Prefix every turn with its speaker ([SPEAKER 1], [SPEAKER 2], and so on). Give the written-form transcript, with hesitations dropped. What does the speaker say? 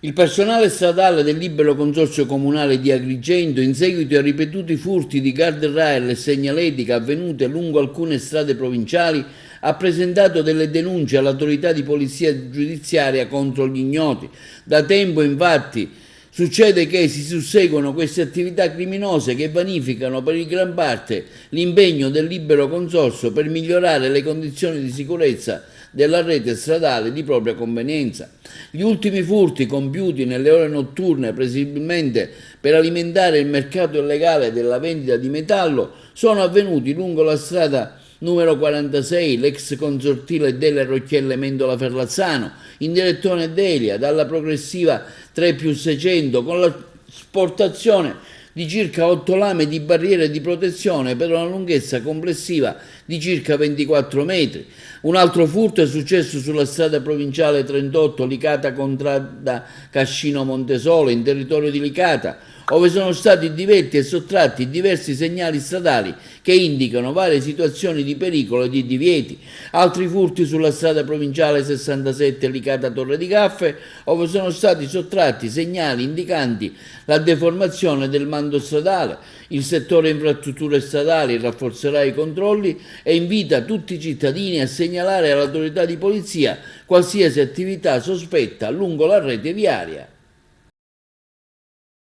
[SPEAKER 1] Il personale stradale del Libero Consorzio Comunale di Agrigento, in seguito ai ripetuti furti di guardrail e segnaletica avvenute lungo alcune strade provinciali, ha presentato delle denunce all'autorità di polizia giudiziaria contro gli ignoti. Da tempo, infatti, succede che si susseguono queste attività criminose che vanificano per gran parte l'impegno del Libero Consorzio per migliorare le condizioni di sicurezza della rete stradale di propria convenienza. Gli ultimi furti compiuti nelle ore notturne, presumibilmente per alimentare il mercato illegale della vendita di metallo, sono avvenuti lungo la strada numero 46, l'ex consortile delle Rocchielle Mendola Ferlazzano, in direzione Delia, dalla progressiva 3+600, con la sportazione di circa 8 lame di barriere di protezione per una lunghezza complessiva di circa 24 metri. Un altro furto è successo sulla strada provinciale 38 Licata Contrada Cascino Montesole, in territorio di Licata, dove sono stati divelti e sottratti diversi segnali stradali che indicano varie situazioni di pericolo e di divieti. Altri furti sulla strada provinciale 67 Licata Torre di Gaffe, dove sono stati sottratti segnali indicanti la deformazione del mando stradale. Il settore infrastrutture stradali rafforzerà i controlli e invita tutti i cittadini a segnalare all'autorità di polizia qualsiasi attività sospetta lungo la rete viaria.